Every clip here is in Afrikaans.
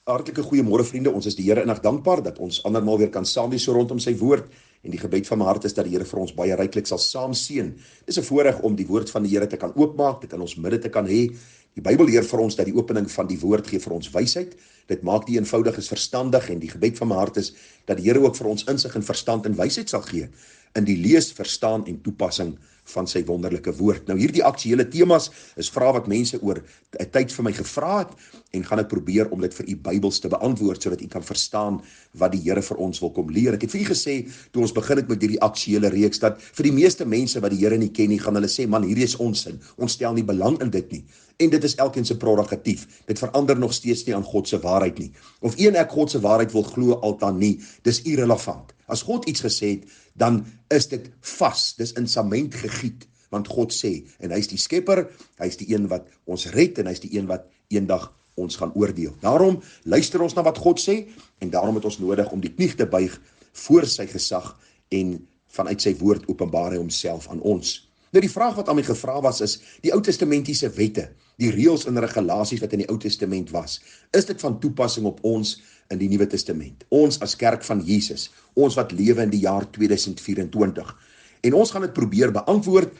Hartlike goeiemôre vriende, ons is die Here innig dankbaar dat ons andermaal weer kan saam wees so rondom sy woord en die gebed van my hart is dat die Here vir ons baie ryklik sal saam seën. Dis 'n voorreg om die woord van die Here te kan oopmaak, dit in ons midde te kan hê. Die Bybel leer vir ons dat die opening van die woord gee vir ons wysheid. Dit maak die eenvoudiges verstandig en die gebed van my hart is dat die Here ook vir ons insig en verstand en wysheid sal gee in die lees, verstaan en toepassing van sy wonderlike woord. Nou hierdie aktuele temas is vrae wat mense oor 'n tyd vir my gevra het en gaan ek probeer om dit vir u Bybels te beantwoord sodat u kan verstaan wat die Here vir ons wil kom leer. Ek het vir u gesê toe ons begin het met hierdie aktuele reeks dat vir die meeste mense wat die Here nie ken nie, gaan hulle sê man, hierdie is onsin. Ons stel nie belang in dit nie. En dit is elkeen se prerogatief. Dit verander nog steeds nie aan God se waarheid nie. Of ek God se waarheid wil glo al dan nie, dis irrelevant. As God iets gesê het, dan is dit vas, dis in sement gegiet, want God sê, en hy is die skepper, hy is die een wat ons red, en hy is die een wat eendag ons gaan oordeel. Daarom luister ons na wat God sê, en daarom het ons nodig om die knie te buig voor sy gesag, en vanuit sy woord openbaar hy homself aan ons. Nou die vraag wat aan my gevra was is, die Ou Testamentiese wette, die reëls en regulasies wat in die Ou Testament was, is dit van toepassing op ons in die Nuwe Testament? Ons as kerk van Jesus, ons wat lewe in die jaar 2024. En ons gaan dit probeer beantwoord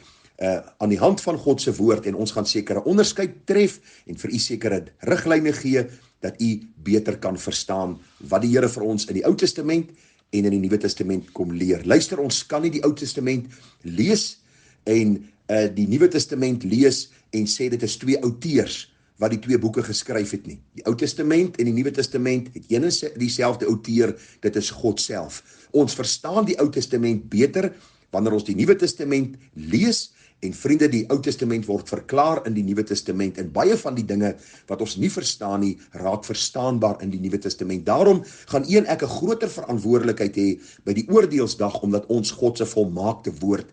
aan die hand van God se woord en ons gaan sekere onderskeid tref en vir u sekere riglyne gee dat u beter kan verstaan wat die Here vir ons in die Ou Testament en in die Nuwe Testament kom leer. Luister, ons kan nie die Ou Testament lees en die Nuwe Testament lees en sê dit is twee outeurs wat die twee boeke geskryf het nie. Die Ou Testament en die Nuwe Testament het een en dieselfde outeur, dit is God self. Ons verstaan die Ou Testament beter wanneer ons die Nuwe Testament lees en vriende, die Ou Testament word verklaar in die Nuwe Testament en baie van die dinge wat ons nie verstaan nie, raak verstaanbaar in die Nuwe Testament. Daarom gaan ek 'n groter verantwoordelikheid hê by die oordeelsdag omdat ons God se volmaakte woord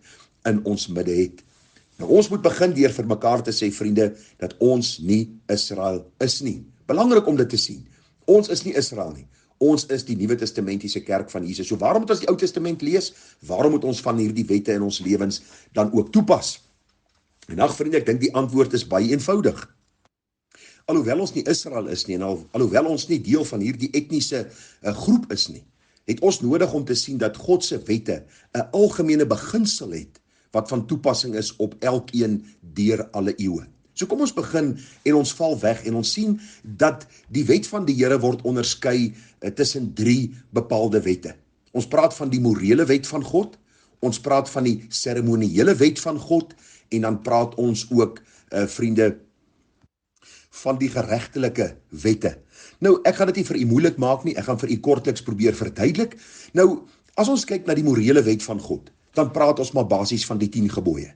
in ons midde het. Nou ons moet begin deur vir mekaar te sê, vriende, dat ons nie Israel is nie. Belangrik om dit te sien. Ons is nie Israel nie. Ons is die Nuwe Testamentiese kerk van Jesus. So waarom moet ons die Ou Testament lees? Waarom moet ons van hierdie wette in ons lewens dan ook toepas? En ag vriende, ek dink die antwoord is baie eenvoudig. Alhoewel ons nie Israel is nie en alhoewel ons nie deel van hierdie etniese groep is nie, het ons nodig om te sien dat God se wette 'n algemene beginsel het wat van toepassing is op elkeen deur alle eeue. So kom ons begin en ons val weg en ons sien dat die wet van die Here word onderskei tussen 3 bepaalde wette. Ons praat van die morele wet van God, ons praat van die seremoniele wet van God en dan praat ons ook, vriende, van die geregtelike wette. Nou, ek gaan dit nie vir u moeilik maak nie, ek gaan vir u kortliks probeer verduidelik. Nou, as ons kyk na die morele wet van God, dan praat ons maar basies van die 10 gebooie.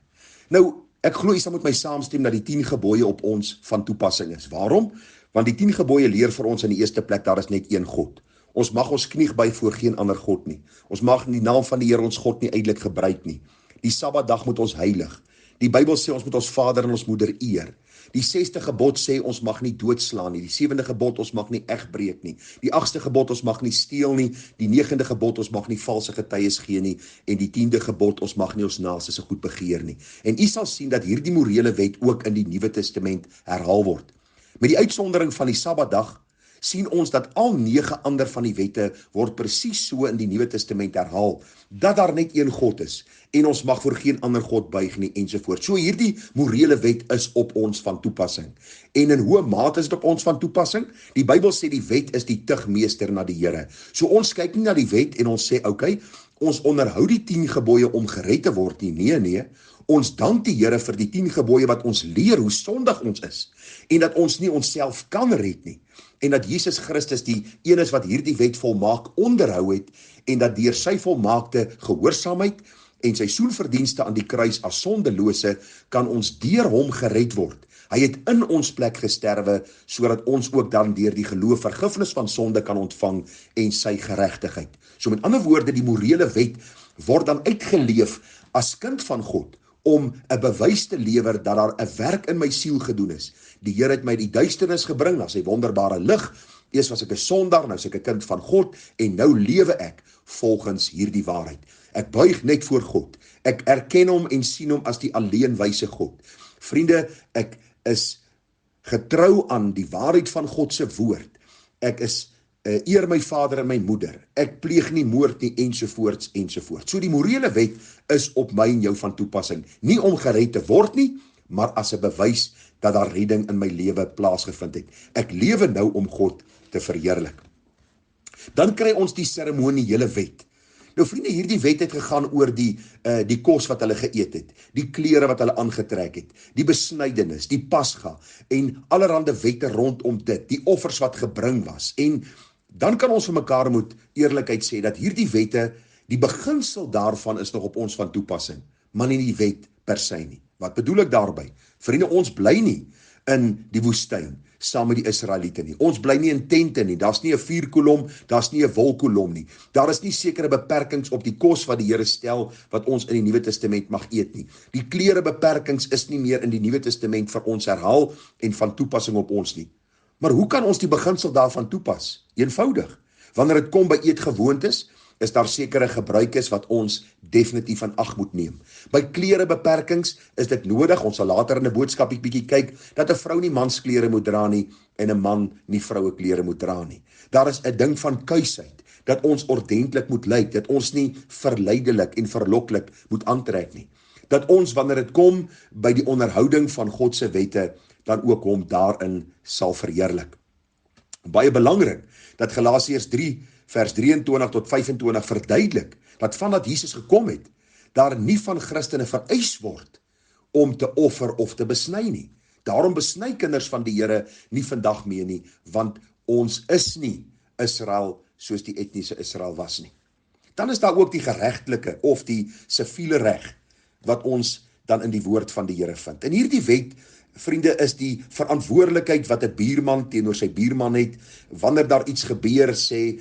Nou, ek glo u sal met my saamstem dat die 10 gebooie op ons van toepassing is. Waarom? Want die 10 gebooie leer vir ons in die eerste plek, daar is net een God. Ons mag ons knie buig voor geen ander God nie. Ons mag die naam van die Here ons God nie uitelik gebruik nie. Die Sabbatdag moet ons heilig. Die Bybel sê ons moet ons vader en ons moeder eer. Die 6de gebod sê ons mag nie doodslaan nie. Die 7de gebod ons mag nie egbreek nie. Die 8ste gebod ons mag nie steel nie. Die 9de gebod ons mag nie valse getuies gee nie. En die 10de gebod ons mag nie ons naaste se goed begeer nie. En u sal sien dat hierdie morele wet ook in die Nuwe Testament herhaal word. Met die uitsondering van die Sabbatdag sien ons dat al 9 ander van die wette word presies so in die Nuwe Testament herhaal, dat daar net een God is, en ons mag voor geen ander God buig nie, ensovoort. So hierdie morele wet is op ons van toepassing. En in hoe mate is dit op ons van toepassing? Die Bybel sê die wet is die tugmeester na die Here. So ons kyk nie na die wet en ons sê, okay, ons onderhou die 10 gebooie om gered te word nie. Nee, ons dank die Here vir die 10 gebooie wat ons leer hoe sondig ons is, en dat ons nie onsself kan red nie, en dat Jesus Christus die een is wat hierdie wet volmaak onderhou het, en dat deur sy volmaakte gehoorsaamheid en sy soenverdienste aan die kruis as sondelose, kan ons deur hom gered word. Hy het in ons plek gesterwe, sodat ons ook dan deur die geloof vergifnis van sonde kan ontvang en sy geregtigheid. So met ander woorde, die morele wet word dan uitgeleef as kind van God, om 'n bewys te lewer dat daar 'n werk in my siel gedoen is. Die Here het my die duisternis gebring na sy wonderbare lig. Eers was ek 'n sondaar, nou is ek 'n kind van God en nou lewe ek volgens hierdie waarheid. Ek buig net voor God. Ek erken hom en sien hom as die alleenwyse God. Vriende, ek is getrou aan die waarheid van God se woord ek is eer my vader en my moeder, ek pleeg nie moord nie, ensovoorts, ensovoorts. So die morele wet is op my en jou van toepassing, nie om gered te word nie, maar as 'n bewys dat daar redding in my lewe plaasgevind het. Ek lewe nou om God te verheerlik. Dan kry ons die seremoniele wet. Nou vriende, hierdie wet het gegaan oor die kos wat hulle geëet het, die klere wat hulle aangetrek het, die besnydenis, die pasga en allerhande wette rondom dit, die offers wat gebring was. En dan kan ons vir mekaar moet eerlikheid sê dat hierdie wette, die beginsel daarvan is nog op ons van toepassing, maar nie die wet per se nie. Wat bedoel ek daarby? Vriende, ons bly nie in die woestyn saam met die Israeliete nie. Ons bly nie in tente nie, daar's nie 'n vuurkolom, daar's nie 'n wolkolom nie. Daar is nie sekere beperkings op die kos wat die Here stel, wat ons in die Nuwe Testament mag eet nie. Die klere beperkings is nie meer in die Nuwe Testament vir ons herhaal en van toepassing op ons nie. Maar hoe kan ons die beginsel daarvan toepas? Eenvoudig. Wanneer dit kom by eetgewoontes, is daar sekere gebruikes wat ons definitief aan ag moet neem. By klere beperkings is dit nodig, ons sal later in 'n boodskapie bietjie kyk, dat 'n vrou nie mansklere moet dra nie, en 'n man nie vroue klere moet dra nie. Daar is 'n ding van kuisheid, dat ons ordentlik moet lyk, dat ons nie verleidelik en verloklik moet aantrek nie. Dat ons, wanneer dit kom by die onderhouding van God se wette, dan ook hom daarin sal verheerlik. Baie belangrik, dat Galasiërs 3, vers 23 tot 25 verduidelik, dat vandat Jesus gekom het, daar nie van Christene vereis word om te offer of te besny nie. Daarom besny kinders van die Here nie vandag meer nie, want ons is nie Israel soos die etniese Israel was nie. Dan is daar ook die geregtelike of die siviele reg, wat ons dan in die woord van die Here vind. En hierdie wet, vriende, is die verantwoordelikheid wat 'n buurman teenoor sy buurman het, wanneer daar iets gebeur, sê,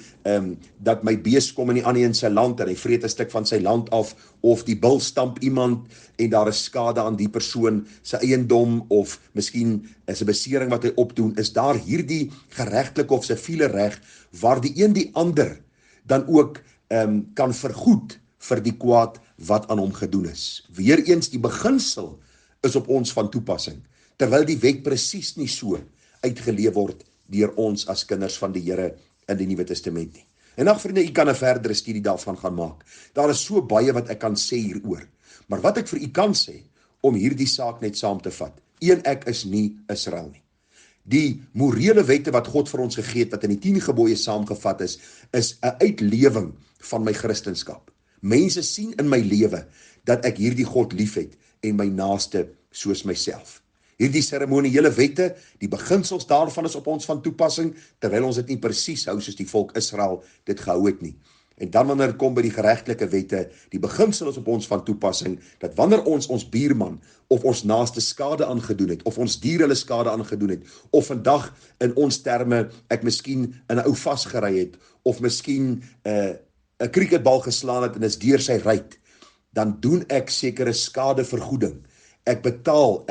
dat my bees kom in die ander een sy land, en hy vreet 'n stuk van sy land af, of die bil stamp iemand, en daar is skade aan die persoon sy eiendom, of miskien is 'n besering wat hy opdoen, is daar hierdie geregtelike of siviele reg, waar die een die ander dan ook kan vergoed vir die kwaad wat aan hom gedoen is. Weereens, die beginsel is op ons van toepassing, terwyl die wet presies nie so uitgeleef word deur ons as kinders van die Here in die Nuwe Testament nie. En ag vriende, u kan 'n verdere studie daarvan gaan maak. Daar is so baie wat ek kan sê hieroor. Maar wat ek vir u kan sê, om hierdie saak net saam te vat, ek is nie Israel nie. Die morele wette wat God vir ons gegee het, wat in die 10 gebooie saamgevat is 'n uitlewing van my Christendom. Mense sien in my lewe dat ek hierdie God liefhet en my naaste soos myself. Hierdie seremoniele wette, die beginsels daarvan is op ons van toepassing, terwyl ons dit nie presies hou soos die volk Israel dit gehou het nie. En dan wanneer dit kom by die geregtelike wette, die beginsel is op ons van toepassing, dat wanneer ons buurman of ons naaste skade aangedoen het, of ons dier hulle skade aangedoen het, of vandag in ons terme ek miskien in 'n ou vasgery het, of miskien 'n cricketbal geslaan het en is deur sy ruit, dan doen ek sekere skadevergoeding. Ek betaal,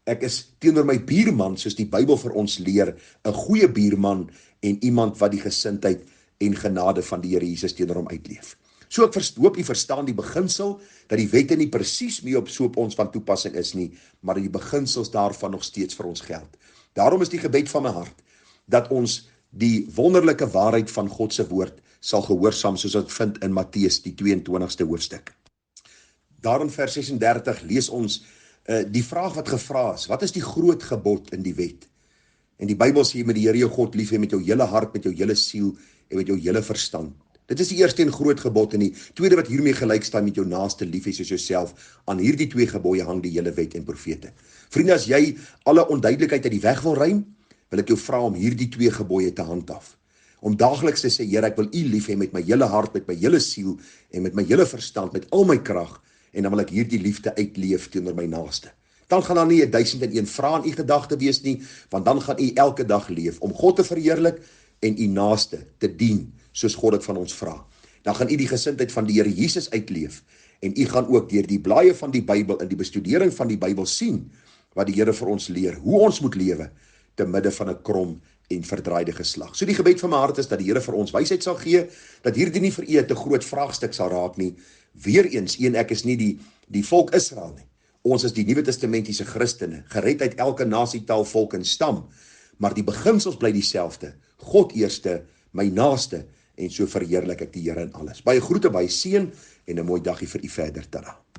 ek is teenoor my buurman, soos die Bybel vir ons leer, 'n goeie buurman en iemand wat die gesindheid en genade van die Here Jesus teenoor hom uitleef. So ek hoop u verstaan die beginsel, dat die wette nie presies meer op ons van toepassing is nie, maar die beginsels daarvan nog steeds vir ons geld. Daarom is die gebed van my hart, dat ons die wonderlike waarheid van God se woord sal gehoorsaam, soos dit vind in Matteus, die 22ste hoofstuk. Daar in vers 36 lees ons die vraag wat gevra is, wat is die groot gebod in die wet? En die Bybel sê, jy moet die Here jou God lief hê met jou hele hart, met jou hele siel en met jou hele verstand. Dit is die eerste en groot gebod, en die tweede wat hiermee gelyk staan, met jou naaste lief hê soos jouself. Aan hierdie 2 gebooie hang die hele wet en profete. Vriende, as jy alle onduidelikheid uit die weg wil ruim, wil ek jou vra om hierdie 2 gebooie te handhaaf. Om daagliks te sê, Here, ek wil u lief hê met my hele hart, met my hele siel en met my hele verstand, met al my krag, en dan wil ek hierdie liefde uitleef teenoor my naaste. Dan gaan daar nie 1001 vrae in u gedagte wees nie, want dan gaan u elke dag leef om God te verheerlik en u naaste te dien, soos God dit van ons vra. Dan gaan u die gesindheid van die Here Jesus uitleef, en u gaan ook deur die blaaie van die Bybel en die bestudering van die Bybel sien, wat die Here vir ons leer, hoe ons moet lewe, te midde van 'n krom en verdraaide geslag. So die gebed van my hart is dat die Here vir ons wysheid sal gee, dat hierdie nie vir u 'n te groot vraagstuk sal raak nie. Weereens, ek is nie die volk Israel nie. Ons is die Nuwe Testamentiese Christene, gered uit elke nasie, taal, volk en stam. maar die beginsels bly dieselfde. God eerste, my naaste, en so verheerlik ek die Here in alles. Baie groete, baie seën en 'n mooi dagie vir u verder, tada.